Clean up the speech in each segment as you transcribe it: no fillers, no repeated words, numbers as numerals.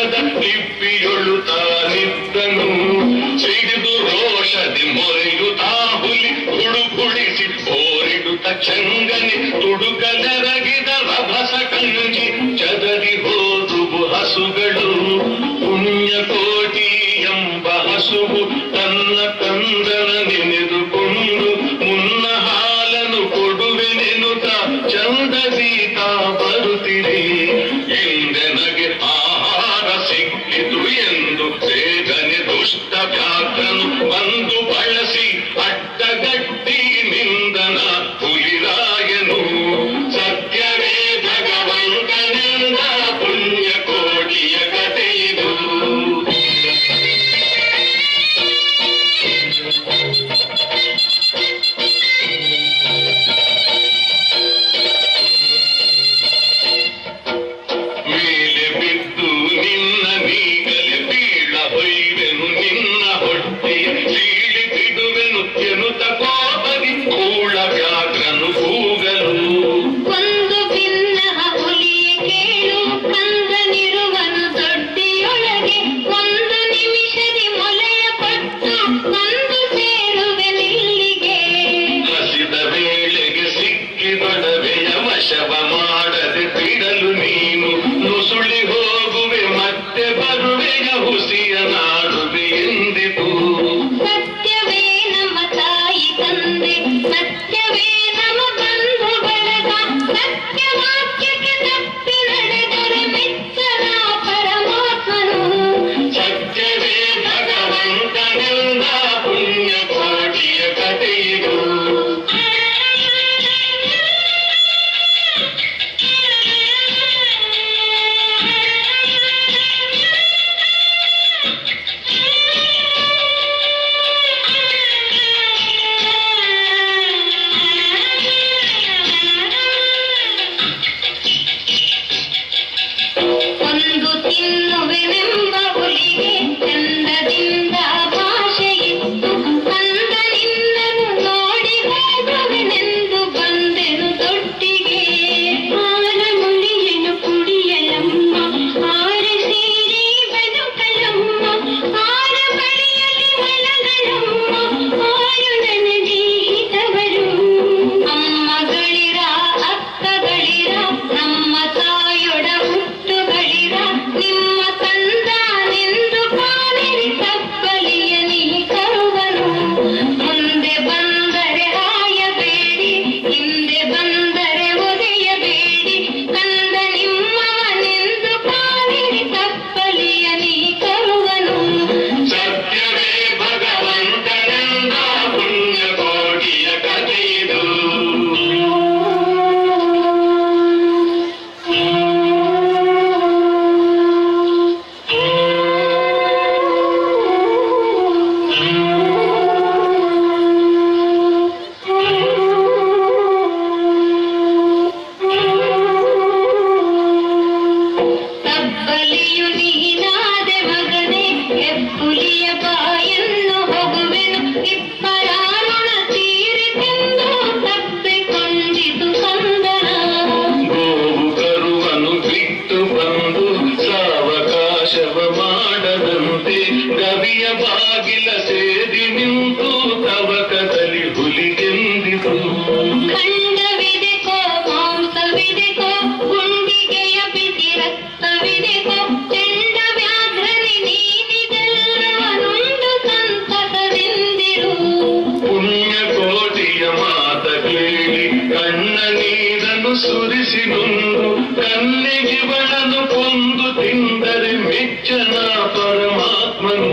ರಂಗದ ಲಿಪ್ಪಿಯೊಳು ತಾನಿದ್ದನು ಸಿಡಿದು ರೋಷದಿ ಮೊರೆಯುತ್ತಾ ಹುಲಿ ಹುಡುಕುಳಿಸಿ ಓರಿಡುತ್ತ ಚಂಗನೆ ತುಡುಕಲೆರಗಿದ ರಭಸ ಕಂಜಿ ಚದರಿ ಹೋದುವು ಹಸುಗಳು ಪುಣ್ಯಕೋಟಿ ಎಂಬ ಹಸುವು ತನ್ನ ಕಂದನ ನೆನೆದುಕೊಂಡು ಮುನ್ನ ಹಾಲನು ಕೊಡುವೆನೆನುತ ಚಂದದೀತ ಬರುತ್ತಿರಿ ಎಂದೆನಗೆ ಆಹಾರ ಸಿಕ್ಕಿತು ಎಂದು ಬೇಗನೆ ದುಷ್ಟ ವ್ಯಾಘ್ರನು ಬಂದು ಬಳಸಿ ಅಡ್ಡಗಟ್ಟಿ ನಿಂದನ ಹುಲಿರಾಯನು ಸತ್ಯವೇ ಭಗವಂತನೆಂದ ಪುಣ್ಯಕೋಟಿಯ ಕಥೆಯಿದು. ಮೇಲೆ ಬಿದ್ದು ನಿನ್ನ ನೀಗಲೆ ಬೀಳ ಹೊಯ್ವೆನು ನಿನ್ನ ಹೊಟ್ಟೆಯ ಸೀಳಿ ಬಿಡುವೆನು ಎನ್ನುತ್ತ ಕೋಪದಿ ಕೂಳ ವ್ಯಾಘ್ರನು ಕೂಗಲು ಒಂದು ಭಿನ್ನ ಹುಲಿಯ ಕೇಳು ಕಂದನಿರುವನು ದೊಡ್ಡಿಯೊಳಗೆ ಒಂದು ನಿಮಿಷದಿ ಮೊಲೆಯ ಪಟ್ಟು ಬಂದು ಸೇರುವೆನಿಲ್ಲಿಗೆ ಹಸಿದ ವೇಳೆಗೆ ಸಿಕ್ಕಿದೊಡವೆಯ ವಶವ ಮಾಡದೆ ಬಿಡಲು ನೀನು ನುಸುಳಿ ಹೋಗುವೆ ಮತ್ತೆ ಬರುವೆಯ ಹುಸಿಯ ನಾಡುವೆ ಎಂದಿತು. ಸತ್ಯವೇ ನಮ್ಮ ತಾಯಿ ತಂದೆ ಸತ್ಯವೇ ನಮ್ಮ ಬಂಧು ಬಳಗ ಸತ್ಯವಾಕ್ಯಕ್ಕೆ ತಪ್ಪಿ ನಡೆದರೆ ಮೆಚ್ಚನ ಪರಮಾತ್ಮನು ಸತ್ಯವೇ ಭಗವಂತನೆಂದ ಪುಣ್ಯಕೋಟಿಯ ಕಥೆಯಿದು. ಒಂದು ತಿನ್ನುವೆನೆಂಬ ಹುಲಿಗೆ ಚಂದದಿಂದ ಭಾಷೆಯಿತ್ತು ಕಂದನಿಂದನು ನೋಡಿ ಹೋಗುವೆನೆಂದು ಬಂದೆನು ದೊಡ್ಡಿಗೆ ಆರ ಮುಳಿಯನು ಕುಡಿಯಲಮ್ಮ ಆರ ಸೀರೆ ಬದುಕಲಮ್ಮ ಆರ ಬಳಿಯಲ್ಲಿ ಮಲಗಳಮ್ಮ ಆರು ನನಗೆ ಹಿತವರು ಅಮ್ಮಗಳಿರ ಅಕ್ಕಗಳಿರ ನಮ್ಮ ತಾಯೊಡ ಹುಟ್ಟುಗಳಿರ ನಿಮ್ಮ ತಂದಾನೆಂದು ಕಾಲಿರಿ ತಪ್ಪಲಿಯ ನೀ ಕರುವನು ಮುಂದೆ ಬಂದರೆ ಹಾಯಬೇಡಿ ಹಿಂದೆ ಬಂದರೆ ಒದೆಯಬೇಡಿ ಕಂದ ನಿಮ್ಮವನೆಂದು ಕಾಲಿರಿ ತಪ್ಪಲಿಯ ನೀ ಕರುವನು ಸತ್ಯವೇ ಭಗವಂತನೆಂದ ಪುಣ್ಯಕೋಟಿಯ ಕಥೆಯಿದು. ತಬ್ಬಲಿಯು ನೀನಾದೆ ಮಗನೇ ಹೆಬ್ಬುಲಿಯ ಬಾಯನ್ನು ಹೋಗುವೆನು ಇಬ್ಬರಾರುಣ ತೀರಿತೆಂದು ತಬ್ಬಿಕೊಂಡಿತು ಕಂದನ ಗೋವು ಕರುವನು ಬಿಟ್ಟು ಬಂದು ಸಾವಕಾಶವ ಮಾಡದಂತೆ ಗವಿಯ ಬಾಗಿಲ ಸೇರಿ ನಿಂತು ತವಕದಲ್ಲಿ ಹುಲಿಗೆಂದಿತು. ಖಂಡವಿದೆಕೋ ಮಾಂಸವಿದೆಕೋ ಗುಂಡಿಗೆಯ ಬಿಸಿ ರಕ್ತವಿದೆಕೋ ಚಂಡ ವ್ಯಾಘ್ರನಿ ನೀನಿದೆಲ್ಲವನುಂಡು ಸಂತಸದಿಂದಿರು ಪುಣ್ಯಕೋಟಿಯ ಮಾತ ಕೇಳಿ ಕಣ್ಣ ನೀರನ್ನು ಸುರಿಸಿ ನುಂದು ಕನ್ನೆಗಿವಳನು ಕೊಂದು ತಿಂದರೆ ಮೆಚ್ಚನ ಪರಮಾತ್ಮನು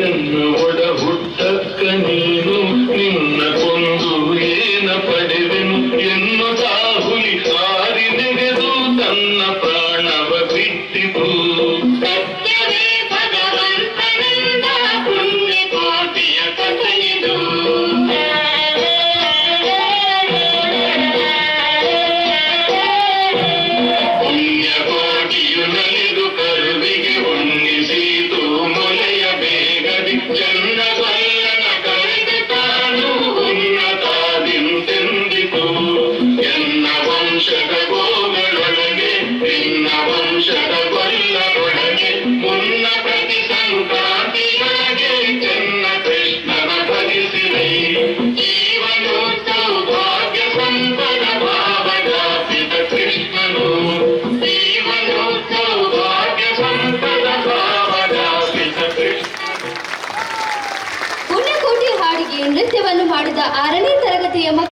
ಎನ್ನ ಒಡ ಹುಟ್ಟಕ್ಕ ನೀನು ನಿನ್ನ ಕೊಂದು ಏನ ಪಡೆವೆನು ಎನ್ನುತ್ತಾ ಹುಲಿ ಹಾರಿ ನೆಗೆದು ತನ್ನ ಪ್ರಾಣವ ಬಿಟ್ಟಿತು. ಸತ್ಯವೇ ಭಗವಂತನೆಂದ ಪುಣ್ಯಕೋಟಿಯ ಕಥೆಯಿದು. ಪುಣ್ಯಕೋಟಿಯು ನಲಿದು ಕರುವಿಗೆ ಉಣ್ಣಿಸಿತು ಮೊಲೆಯ ಬೇಗದಿ ಚಂದಗೊಲ್ಲನ ಕರೆದು ತಾನು ಉನ್ನತಾದಿಂತೆಂದಿತು ಎನ್ನ ವಂಶಗಳ